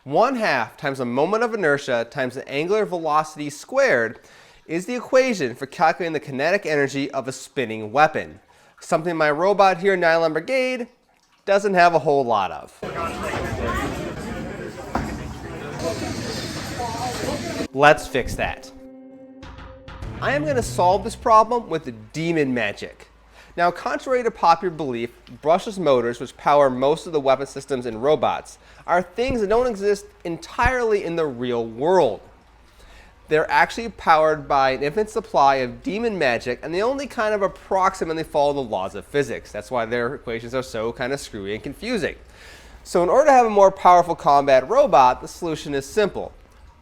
1/2 times the moment of inertia times the angular velocity squared is the equation for calculating the kinetic energy of a spinning weapon. Something my robot here, Nylon Brigade, doesn't have a whole lot of. Let's fix that. I am going to solve this problem with the demon magic. Now, contrary to popular belief, brushless motors, which power most of the weapon systems in robots, are things that don't exist entirely in the real world. They're actually powered by an infinite supply of demon magic, and they only kind of approximately follow the laws of physics. That's why their equations are so kind of screwy and confusing. So in order to have a more powerful combat robot, the solution is simple.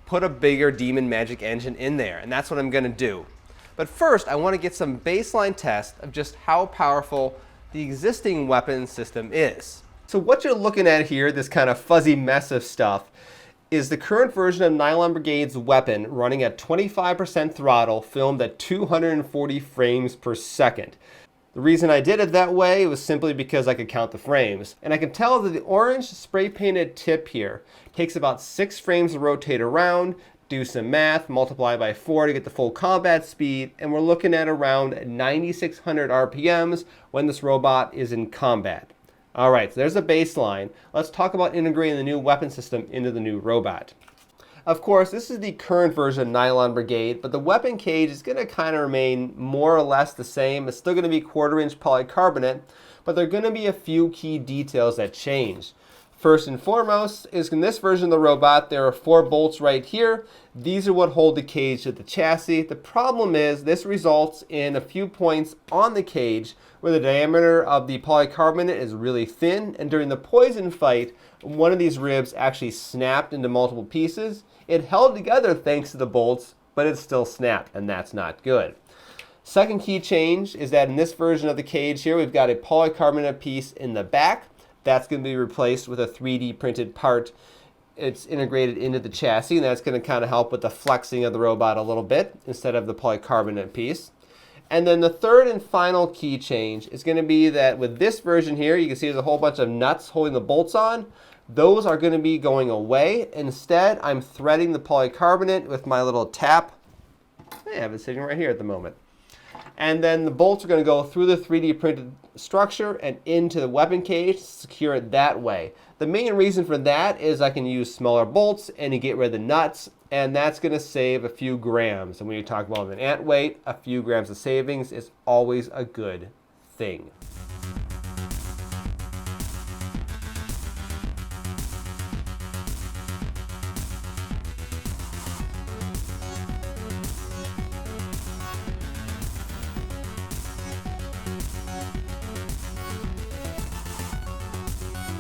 Put a bigger demon magic engine in there, and that's what I'm going to do. But first, I want to get some baseline tests of just how powerful the existing weapon system is. So what you're looking at here, this kind of fuzzy mess of stuff, is the current version of Nylon Brigade's weapon running at 25% throttle, filmed at 240 frames per second. The reason I did it that way was simply because I could count the frames. And I can tell that the orange spray painted tip here takes about 6 frames to rotate around, do some math, multiply by 4 to get the full combat speed, and we're looking at around 9,600 RPMs when this robot is in combat. Alright, so there's a baseline. Let's talk about integrating the new weapon system into the new robot. Of course, this is the current version of Nylon Brigade, but the weapon cage is going to kind of remain more or less the same. It's still going to be 1/4 inch polycarbonate, but there are going to be a few key details that change. First and foremost is in this version of the robot, there are 4 bolts right here. These are what hold the cage to the chassis. The problem is this results in a few points on the cage where the diameter of the polycarbonate is really thin, and during the poison fight, one of these ribs actually snapped into multiple pieces. It held together thanks to the bolts, but it still snapped, and that's not good. Second key change is that in this version of the cage here, we've got a polycarbonate piece in the back. That's going to be replaced with a 3D printed part. It's integrated into the chassis, and that's going to kind of help with the flexing of the robot a little bit instead of the polycarbonate piece. And then the third and final key change is going to be that with this version here, you can see there's a whole bunch of nuts holding the bolts on. Those are going to be going away. Instead, I'm threading the polycarbonate with my little tap. I have it sitting right here at the moment. And then the bolts are going to go through the 3D printed structure and into the weapon cage to secure it that way. The main reason for that is I can use smaller bolts and you get rid of the nuts, and that's going to save a few grams. And when you talk about an Antweight, a few grams of savings is always a good thing.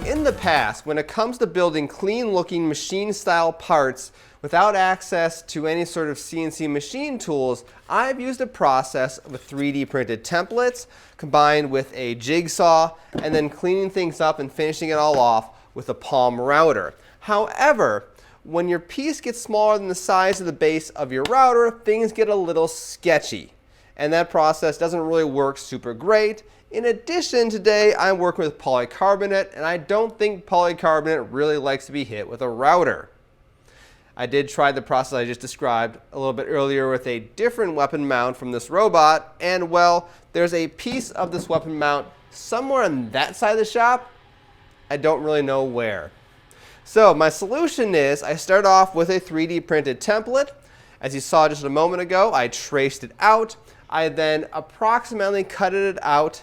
In the past, when it comes to building clean-looking machine-style parts without access to any sort of CNC machine tools, I've used a process with 3D printed templates combined with a jigsaw and then cleaning things up and finishing it all off with a palm router. However, when your piece gets smaller than the size of the base of your router, things get a little sketchy, and that process doesn't really work super great. In addition, today I'm working with polycarbonate, and I don't think polycarbonate really likes to be hit with a router. I did try the process I just described a little bit earlier with a different weapon mount from this robot, and well, there's a piece of this weapon mount somewhere on that side of the shop. I don't really know where. So my solution is I start off with a 3D printed template. As you saw just a moment ago, I traced it out. I then approximately cut it out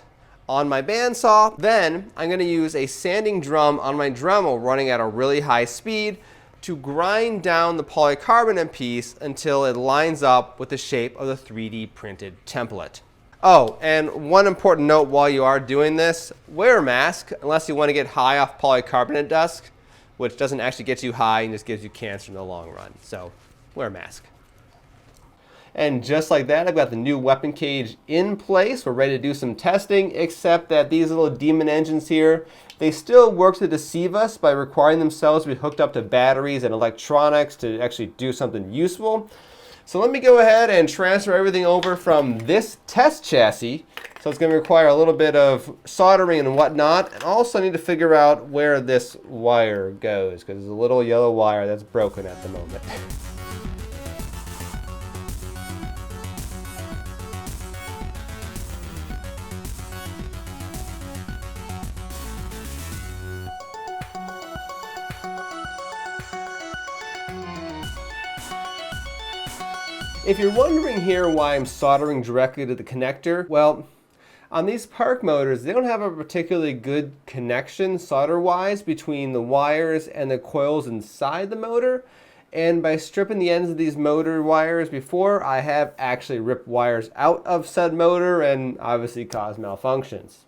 on my bandsaw. Then I'm going to use a sanding drum on my Dremel running at a really high speed to grind down the polycarbonate piece until it lines up with the shape of the 3D printed template. Oh, and one important note while you are doing this, wear a mask unless you want to get high off polycarbonate dust, which doesn't actually get you high and just gives you cancer in the long run. So wear a mask. And just like that, I've got the new weapon cage in place. We're ready to do some testing, except that these little demon engines here, they still work to deceive us by requiring themselves to be hooked up to batteries and electronics to actually do something useful. So let me go ahead and transfer everything over from this test chassis So it's going to require a little bit of soldering and whatnot. And also I need to figure out where this wire goes, because there's a little yellow wire that's broken at the moment. If you're wondering here why I'm soldering directly to the connector, well, on these park motors, they don't have a particularly good connection solder-wise between the wires and the coils inside the motor. And by stripping the ends of these motor wires before, I have actually ripped wires out of said motor and obviously caused malfunctions.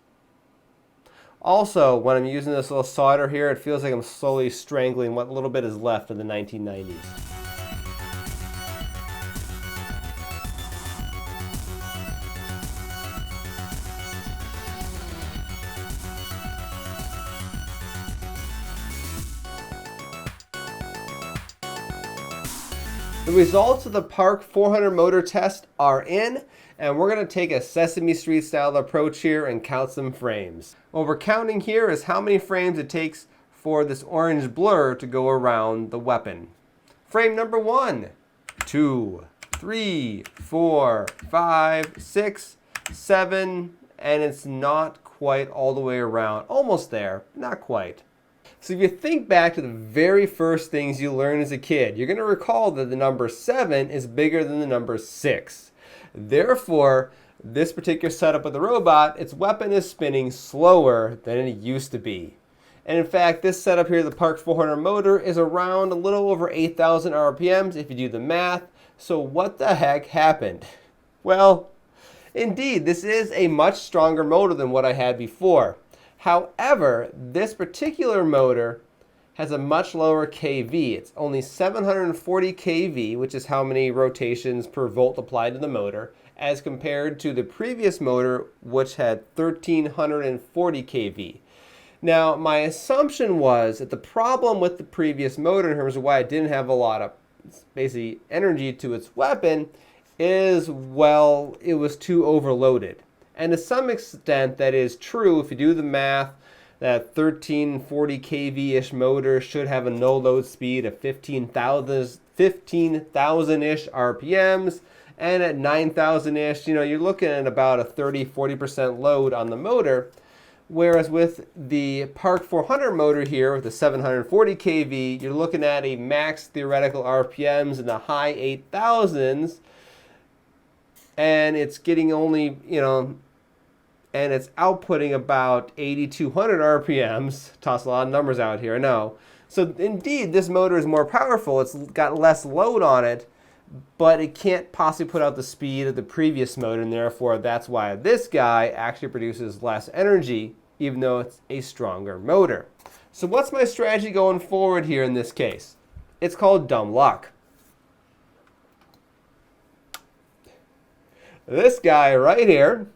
Also, when I'm using this little solder here, it feels like I'm slowly strangling what little bit is left of the 1990s. The results of the Park 400 motor test are in, and we're going to take a Sesame Street style approach here and count some frames. What we're counting here is how many frames it takes for this orange blur to go around the weapon. Frame number 1, 2, 3, 4, 5, 6, 7, and it's not quite all the way around. Almost there, not quite. So if you think back to the very first things you learned as a kid, you're going to recall that the number 7 is bigger than the number 6. Therefore, this particular setup with the robot, its weapon is spinning slower than it used to be. And in fact, this setup here, the Park 400 motor, is around a little over 8,000 RPMs if you do the math. So what the heck happened? Well, indeed, this is a much stronger motor than what I had before. However, this particular motor has a much lower kV. It's only 740 kV, which is how many rotations per volt applied to the motor, as compared to the previous motor, which had 1340 kV. Now, my assumption was that the problem with the previous motor, in terms of why it didn't have a lot of basically energy to its weapon, is, well, it was too overloaded. And to some extent, that is true. If you do the math, that 1340 kV-ish motor should have a no-load speed of 15,000-ish RPMs. And at 9,000-ish, you're looking at about a 30-40% load on the motor. Whereas with the Park 400 motor here, with the 740 kV, you're looking at a max theoretical RPMs in the high 8,000s. And it's getting only, and it's outputting about 8,200 RPMs. Toss a lot of numbers out here, I know. So indeed, this motor is more powerful. It's got less load on it, but it can't possibly put out the speed of the previous motor, and therefore that's why this guy actually produces less energy, even though it's a stronger motor. So what's my strategy going forward here in this case? It's called dumb luck. This guy right here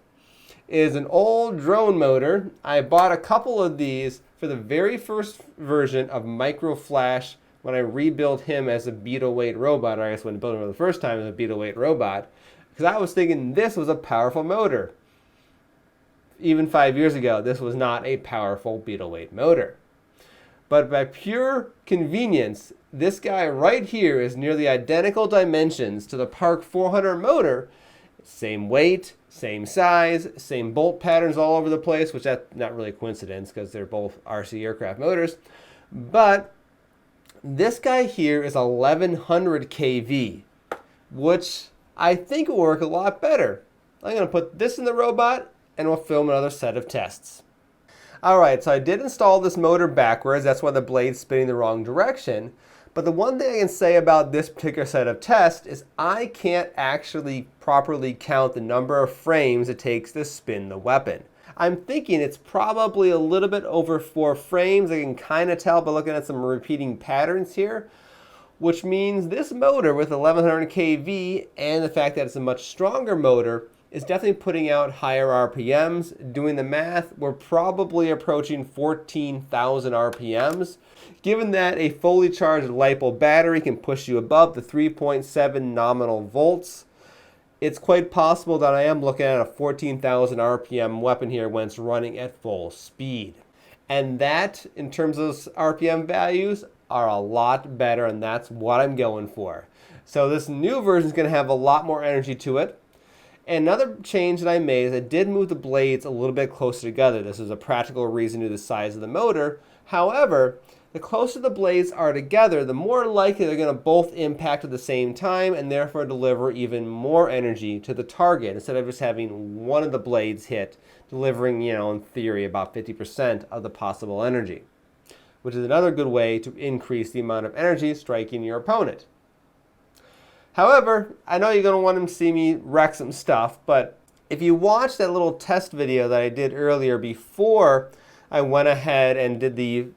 is an old drone motor. I bought a couple of these for the very first version of Micro Flash when I rebuilt him as a Beetle weight robot, or I guess when I built him for the first time as a Beetle weight robot, because I was thinking this was a powerful motor. Even 5 years ago, this was not a powerful Beetle weight motor. But by pure convenience, this guy right here is nearly identical dimensions to the Park 400 motor. Same weight, same size, same bolt patterns all over the place, which that's not really a coincidence because they're both RC aircraft motors. But this guy here is 1100 kV, which I think will work a lot better. I'm going to put this in the robot and we'll film another set of tests. Alright, so I did install this motor backwards. That's why the blade's spinning the wrong direction. But the one thing I can say about this particular set of tests is I can't actually properly count the number of frames it takes to spin the weapon. I'm thinking it's probably a little bit over 4 frames. I can kind of tell by looking at some repeating patterns here, which means this motor with 1100 kV and the fact that it's a much stronger motor is definitely putting out higher RPMs. Doing the math, we're probably approaching 14,000 RPMs. Given that a fully charged LiPo battery can push you above the 3.7 nominal volts, it's quite possible that I am looking at a 14,000 RPM weapon here when it's running at full speed. And that, in terms of RPM values, are a lot better, and that's what I'm going for. So this new version is going to have a lot more energy to it. And another change that I made is I did move the blades a little bit closer together. This is a practical reason due to the size of the motor. However, the closer the blades are together, the more likely they're going to both impact at the same time and therefore deliver even more energy to the target instead of just having one of the blades hit, delivering, in theory, about 50% of the possible energy, which is another good way to increase the amount of energy striking your opponent. However, I know you're going to want to see me wreck some stuff, but if you watch that little test video that I did earlier before I went ahead and did the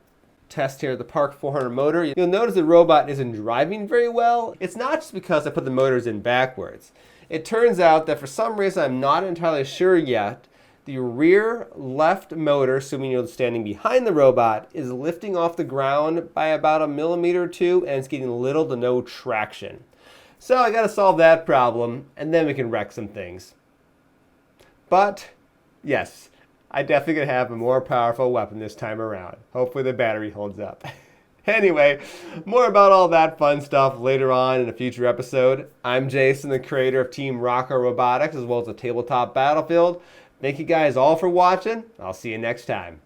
test here at the Park 400 motor, you'll notice the robot isn't driving very well. It's not just because I put the motors in backwards. It turns out that for some reason, I'm not entirely sure yet, the rear left motor, assuming you're standing behind the robot, is lifting off the ground by about 1 millimeter or 2, and it's getting little to no traction. So I got to solve that problem, and then we can wreck some things. But yes, I definitely going to have a more powerful weapon this time around. Hopefully the battery holds up. Anyway, more about all that fun stuff later on in a future episode. I'm Jason, the creator of Team Rocco Robotics, as well as the Tabletop Battlefield. Thank you guys all for watching. I'll see you next time.